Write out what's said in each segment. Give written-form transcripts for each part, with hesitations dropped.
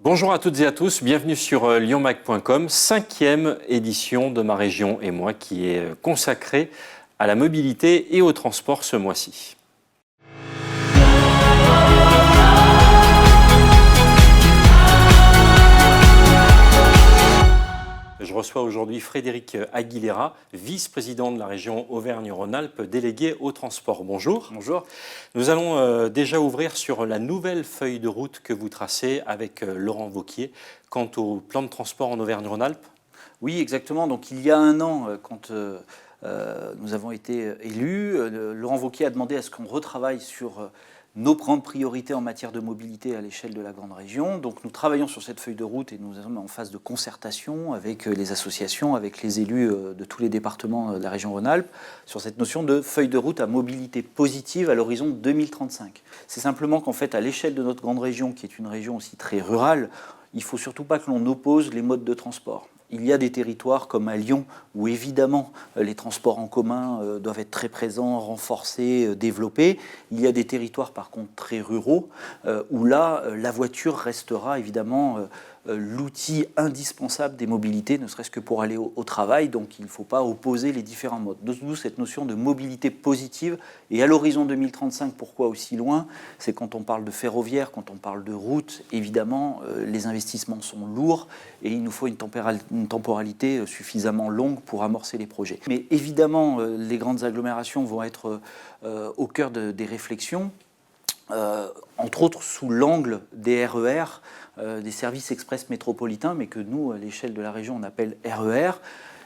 Bonjour à toutes et à tous, bienvenue sur lyonmac.com, 5e édition de Ma Région et moi qui est consacrée à la mobilité et au transport ce mois-ci. Je reçois aujourd'hui Frédéric Aguilera, vice-président de la région Auvergne-Rhône-Alpes, délégué au transport. Bonjour. Bonjour. Nous allons déjà ouvrir sur la nouvelle feuille de route que vous tracez avec Laurent Wauquiez quant au plan de transport en Auvergne-Rhône-Alpes. Oui, exactement. Donc, il y a un an, quand nous avons été élus, Laurent Wauquiez a demandé à ce qu'on retravaille sur nos grandes priorités en matière de mobilité à l'échelle de la grande région. Donc, nous travaillons sur cette feuille de route et nous sommes en phase de concertation avec les associations, avec les élus de tous les départements de la région Rhône-Alpes, sur cette notion de feuille de route à mobilité positive à l'horizon 2035. C'est simplement qu'en fait, à l'échelle de notre grande région, qui est une région aussi très rurale, il ne faut surtout pas que l'on oppose les modes de transport. Il y a des territoires comme à Lyon où évidemment les transports en commun doivent être très présents, renforcés, développés. Il y a des territoires par contre très ruraux où là la voiture restera évidemment l'outil indispensable des mobilités, ne serait-ce que pour aller au travail. Donc il ne faut pas opposer les différents modes. D'où cette notion de mobilité positive. Et à l'horizon 2035, pourquoi aussi loin? C'est quand on parle de ferroviaire, quand on parle de route, évidemment les investissements sont lourds et il nous faut une temporalité suffisamment longue pour amorcer les projets. Mais évidemment, les grandes agglomérations vont être au cœur des réflexions, entre autres sous l'angle des RER, des services express métropolitains, mais que nous, à l'échelle de la région, on appelle RER.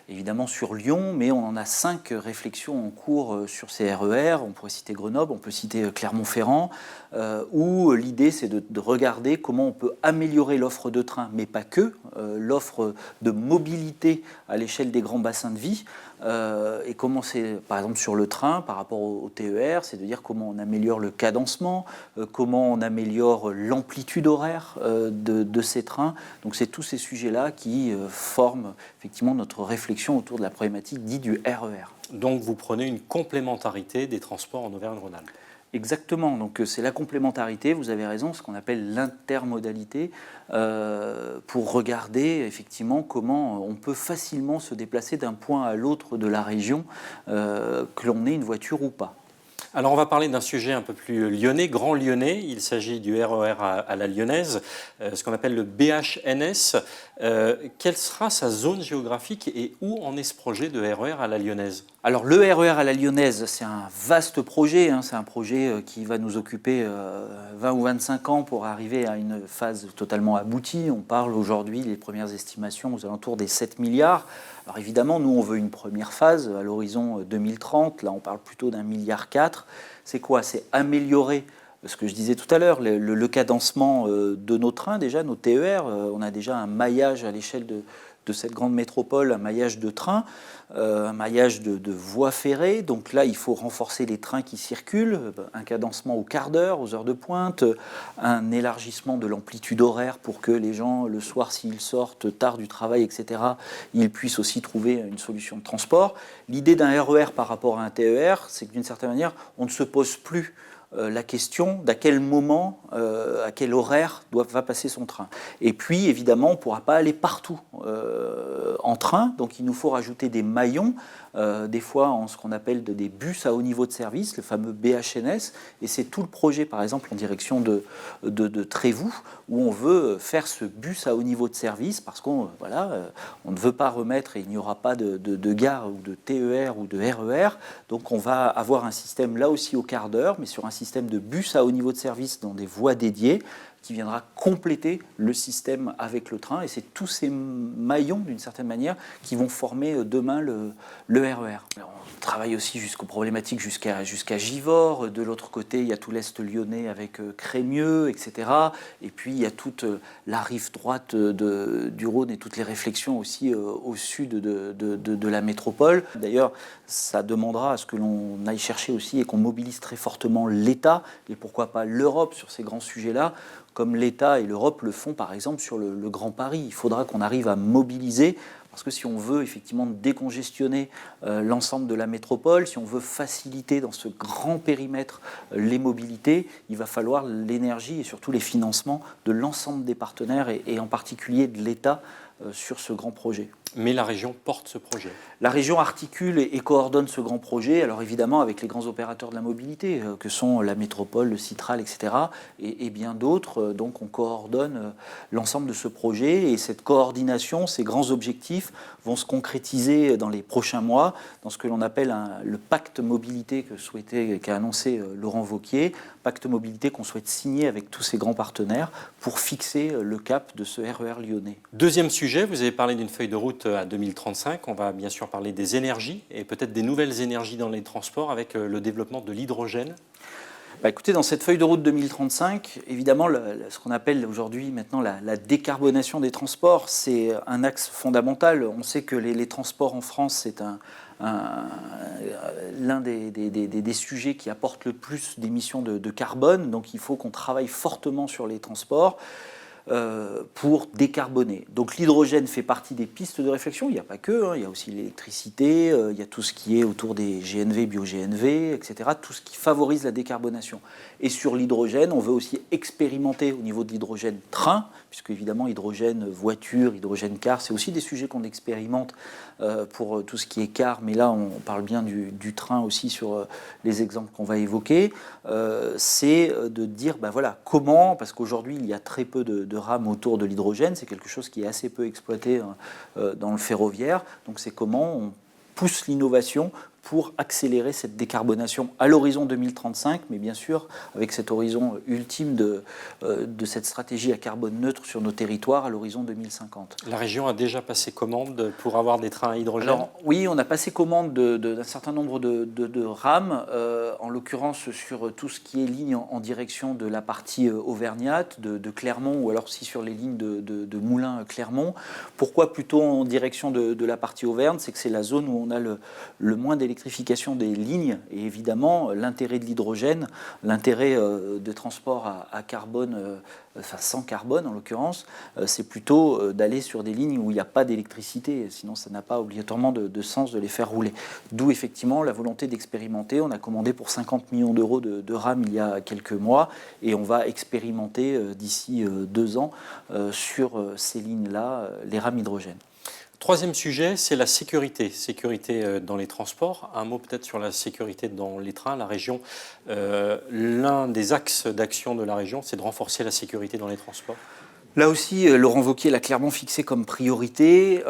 Évidemment sur Lyon, mais on en a 5 réflexions en cours sur ces RER. On pourrait citer Grenoble, on peut citer Clermont-Ferrand, où l'idée c'est de regarder comment on peut améliorer l'offre de train, mais pas que, l'offre de mobilité à l'échelle des grands bassins de vie. Et comment c'est, par exemple sur le train par rapport au TER, c'est de dire comment on améliore le cadencement, comment on améliore l'amplitude horaire de ces trains. Donc c'est tous ces sujets-là qui forment effectivement notre réflexion autour de la problématique dite du RER. Donc vous prenez une complémentarité des transports en Auvergne-Rhône-Alpes. Exactement, donc c'est la complémentarité, vous avez raison, ce qu'on appelle l'intermodalité, pour regarder effectivement comment on peut facilement se déplacer d'un point à l'autre de la région, que l'on ait une voiture ou pas. Alors on va parler d'un sujet un peu plus lyonnais, grand lyonnais. Il s'agit du RER à la lyonnaise, ce qu'on appelle le BHNS. Quelle sera sa zone géographique et où en est ce projet de RER à la lyonnaise? Alors le RER à la lyonnaise, c'est un vaste projet, c'est un projet qui va nous occuper 20 ou 25 ans pour arriver à une phase totalement aboutie. On parle aujourd'hui, les premières estimations, aux alentours des 7 milliards. Alors évidemment, nous, on veut une première phase à l'horizon 2030. Là, on parle plutôt d'1,4 milliard. C'est quoi? C'est améliorer ce que je disais tout à l'heure, le cadencement de nos trains, déjà, nos TER. On a déjà un maillage à l'échelle de cette grande métropole, un maillage de trains, un maillage de voies ferrées. Donc là, il faut renforcer les trains qui circulent, un cadencement au quart d'heure, aux heures de pointe, un élargissement de l'amplitude horaire pour que les gens, le soir, s'ils sortent tard du travail, etc., ils puissent aussi trouver une solution de transport. L'idée d'un RER par rapport à un TER, c'est que d'une certaine manière, on ne se pose plus la question d'à quel moment, à quel horaire va passer son train. Et puis, évidemment, on ne pourra pas aller partout en train, donc il nous faut rajouter des maillons, des fois en ce qu'on appelle des bus à haut niveau de service, le fameux BHNS, et c'est tout le projet, par exemple, en direction de Trévoux, où on veut faire ce bus à haut niveau de service, parce qu'on on ne veut pas remettre, et il n'y aura pas de gare ou de TER ou de RER, donc on va avoir un système là aussi au quart d'heure, mais sur un système de bus à haut niveau de service dans des voies dédiées, qui viendra compléter le système avec le train. Et c'est tous ces maillons, d'une certaine manière, qui vont former demain le RER. Alors, on travaille aussi jusqu'aux problématiques jusqu'à Givors. De l'autre côté, il y a tout l'Est lyonnais avec Crémieux, etc. Et puis, il y a toute la rive droite du Rhône et toutes les réflexions aussi au sud de la métropole. D'ailleurs, ça demandera à ce que l'on aille chercher aussi et qu'on mobilise très fortement l'État, et pourquoi pas l'Europe sur ces grands sujets-là, comme l'État et l'Europe le font par exemple sur le Grand Paris. Il faudra qu'on arrive à mobiliser parce que si on veut effectivement décongestionner l'ensemble de la métropole, si on veut faciliter dans ce grand périmètre les mobilités, il va falloir l'énergie et surtout les financements de l'ensemble des partenaires et en particulier de l'État sur ce grand projet. Mais la région porte ce projet. La région articule et coordonne ce grand projet, alors évidemment avec les grands opérateurs de la mobilité, que sont la métropole, le Citral, etc., et bien d'autres. Donc on coordonne l'ensemble de ce projet, et cette coordination, ces grands objectifs vont se concrétiser dans les prochains mois, dans ce que l'on appelle le pacte mobilité qu'a annoncé Laurent Wauquiez, pacte mobilité qu'on souhaite signer avec tous ces grands partenaires pour fixer le cap de ce RER lyonnais. Deuxième sujet, vous avez parlé d'une feuille de route à 2035. On va bien sûr parler des énergies et peut-être des nouvelles énergies dans les transports avec le développement de l'hydrogène. Écoutez, dans cette feuille de route 2035, évidemment, ce qu'on appelle aujourd'hui maintenant la décarbonation des transports, c'est un axe fondamental. On sait que les transports en France, c'est l'un des sujets qui apporte le plus d'émissions de carbone. Donc il faut qu'on travaille fortement sur les transports pour décarboner. Donc l'hydrogène fait partie des pistes de réflexion. Il n'y a pas que, il y a aussi l'électricité, il y a tout ce qui est autour des GNV, bio-GNV, etc., tout ce qui favorise la décarbonation. Et sur l'hydrogène, on veut aussi expérimenter au niveau de l'hydrogène train, puisque évidemment hydrogène voiture, hydrogène car, c'est aussi des sujets qu'on expérimente pour tout ce qui est car, mais là on parle bien du train aussi sur les exemples qu'on va évoquer. C'est de dire, voilà, comment, parce qu'aujourd'hui il y a très peu de rames autour de l'hydrogène, c'est quelque chose qui est assez peu exploité dans le ferroviaire, donc c'est comment on pousse l'innovation pour accélérer cette décarbonation à l'horizon 2035, mais bien sûr avec cet horizon ultime de cette stratégie à carbone neutre sur nos territoires à l'horizon 2050. La région a déjà passé commande pour avoir des trains à hydrogène ? Alors oui, on a passé commande d'un certain nombre de rames, en l'occurrence sur tout ce qui est ligne en direction de la partie auvergnate, de Clermont, ou alors aussi sur les lignes de Moulins-Clermont. Pourquoi plutôt en direction de la partie Auvergne ? C'est que c'est la zone où on a le moins d'électrification des lignes, et évidemment l'intérêt de l'hydrogène, l'intérêt de transport à carbone, enfin sans carbone en l'occurrence, c'est plutôt d'aller sur des lignes où il n'y a pas d'électricité, sinon ça n'a pas obligatoirement de sens de les faire rouler. D'où effectivement la volonté d'expérimenter. On a commandé pour 50 millions d'euros de rames il y a quelques mois, et on va expérimenter d'ici 2 ans sur ces lignes-là les rames hydrogène. Troisième sujet, c'est la sécurité. Sécurité dans les transports. Un mot peut-être sur la sécurité dans les trains. La région, l'un des axes d'action de la région, c'est de renforcer la sécurité dans les transports. Là aussi, Laurent Wauquiez l'a clairement fixé comme priorité.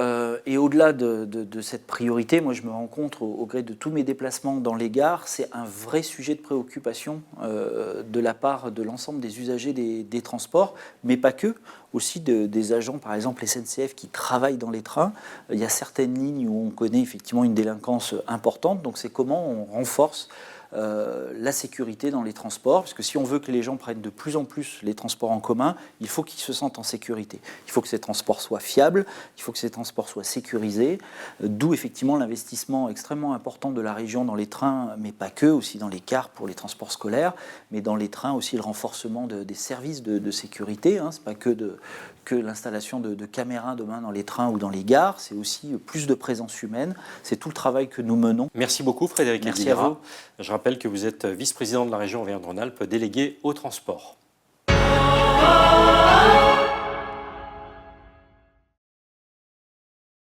Et au-delà de cette priorité, moi je me rends compte au gré de tous mes déplacements dans les gares, c'est un vrai sujet de préoccupation de la part de l'ensemble des usagers des transports, mais pas que. Aussi des agents, par exemple SNCF, qui travaillent dans les trains. Il y a certaines lignes où on connaît effectivement une délinquance importante. Donc c'est comment on renforce la sécurité dans les transports, parce que si on veut que les gens prennent de plus en plus les transports en commun, il faut qu'ils se sentent en sécurité. Il faut que ces transports soient fiables, il faut que ces transports soient sécurisés, d'où effectivement l'investissement extrêmement important de la région dans les trains, mais pas que, aussi dans les cars pour les transports scolaires, mais dans les trains aussi le renforcement des services de sécurité. C'est pas que l'installation de caméras demain dans les trains ou dans les gares, c'est aussi plus de présence humaine. C'est tout le travail que nous menons. Merci beaucoup Frédéric Merci Aguilera. à vous. Je rappelle que vous êtes vice-président de la région Auvergne-Rhône-Alpes, délégué au transport.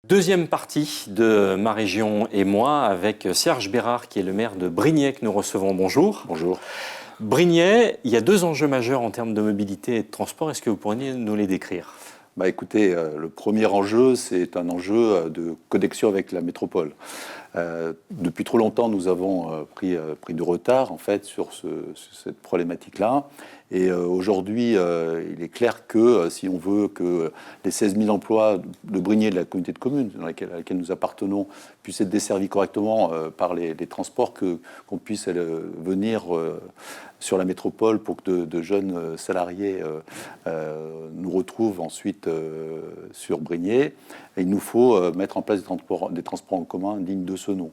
Deuxième partie de Ma Région et moi avec Serge Bérard qui est le maire de Brignais que nous recevons. Bonjour. Bonjour. Brignais, il y a 2 enjeux majeurs en termes de mobilité et de transport. Est-ce que vous pourriez nous les décrire ? Écoutez, le premier enjeu, c'est un enjeu de connexion avec la métropole. Depuis trop longtemps, nous avons pris du retard en fait sur cette problématique-là. Et aujourd'hui, il est clair que si on veut que les 16 000 emplois de Brignais, de la communauté de communes à laquelle nous appartenons, puissent être desservis correctement par les transports, qu'on puisse venir sur la métropole pour que de jeunes salariés nous retrouvent ensuite sur Brignais, il nous faut mettre en place des transports en commun dignes de ce ce nom,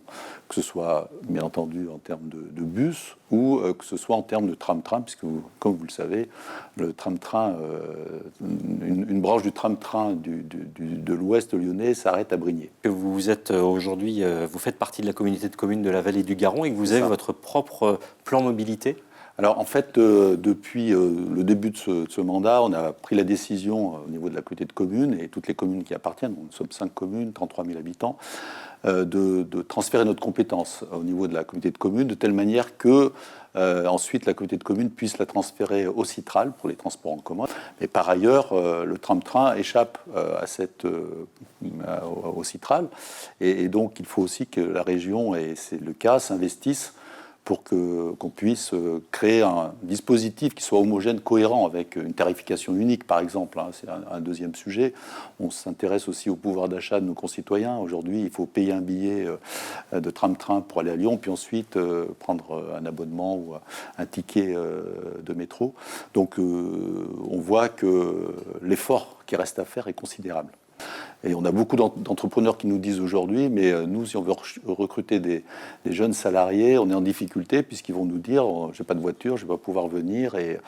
que ce soit bien entendu en termes de bus ou que ce soit en termes de tram-train, puisque comme vous le savez, le tram-train, une branche du tram-train de l'ouest lyonnais s'arrête à Brignais. Que vous êtes aujourd'hui, vous faites partie de la communauté de communes de la vallée du Garon et que vous avez votre propre plan mobilité. Alors en fait, depuis le début de ce mandat, on a pris la décision au niveau de la communauté de communes et toutes les communes qui appartiennent, nous sommes 5 communes, 33 000 habitants, de transférer notre compétence au niveau de la communauté de communes de telle manière que ensuite la communauté de communes puisse la transférer au Citral pour les transports en commun. Mais par ailleurs, le tram-train échappe au Citral et donc il faut aussi que la région, et c'est le cas, s'investisse pour qu'on puisse créer un dispositif qui soit homogène, cohérent, avec une tarification unique, par exemple. C'est un deuxième sujet. On s'intéresse aussi au pouvoir d'achat de nos concitoyens. Aujourd'hui, il faut payer un billet de tram-train pour aller à Lyon, puis ensuite prendre un abonnement ou un ticket de métro. Donc, on voit que l'effort qui reste à faire est considérable. Et on a beaucoup d'entrepreneurs qui nous disent aujourd'hui, mais nous, si on veut recruter des jeunes salariés, on est en difficulté puisqu'ils vont nous dire « j'ai pas de voiture, je vais pas pouvoir venir » et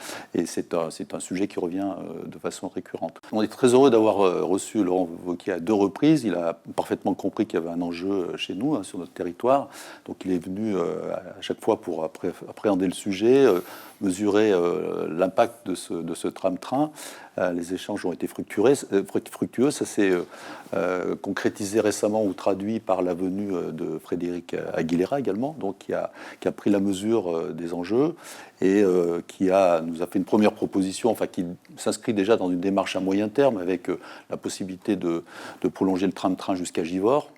c'est un sujet qui revient de façon récurrente. On est très heureux d'avoir reçu Laurent Wauquiez à 2 reprises. Il a parfaitement compris qu'il y avait un enjeu chez nous, sur notre territoire. Donc il est venu à chaque fois pour appréhender le sujet, mesurer l'impact de ce tram-train. Les échanges ont été fructueux. Ça s'est concrétisé récemment ou traduit par la venue de Frédéric Aguilera également, donc qui a pris la mesure des enjeux et qui nous a fait une première proposition, enfin qui s'inscrit déjà dans une démarche à moyen terme avec la possibilité de prolonger le tram-train jusqu'à Givors.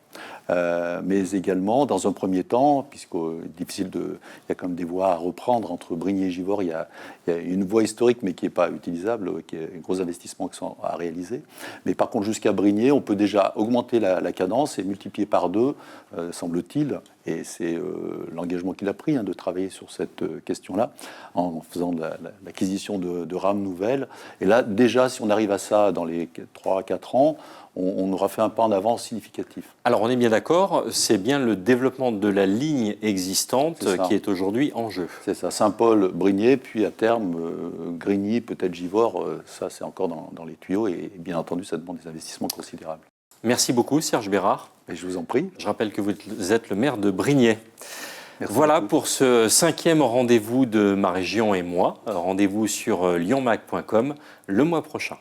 Mais également, dans un premier temps, puisqu'il y a quand même des voies à reprendre entre Brignais et Givors, il y a une voie historique mais qui n'est pas utilisable, qui est un gros investissement qui sont à réaliser. Mais par contre, jusqu'à Brignais, on peut déjà augmenter la cadence et multiplier par 2, semble-t-il, et c'est l'engagement qu'il a pris de travailler sur cette question-là, en faisant l'acquisition de rames nouvelles. Et là, déjà, si on arrive à ça dans les 3-4 ans, on aura fait un pas en avant significatif. Alors on est bien d'accord, c'est bien le développement de la ligne existante qui est aujourd'hui en jeu. C'est ça, Saint-Paul, Brignais, puis à terme Grigny, peut-être Givors, ça c'est encore dans les tuyaux et bien entendu ça demande des investissements considérables. Merci beaucoup Serge Bérard. Et je vous en prie. Je rappelle que vous êtes le maire de Brignais. Merci voilà beaucoup. pour ce 5e rendez-vous de Ma Région et moi. Rendez-vous sur lyonmag.com le mois prochain.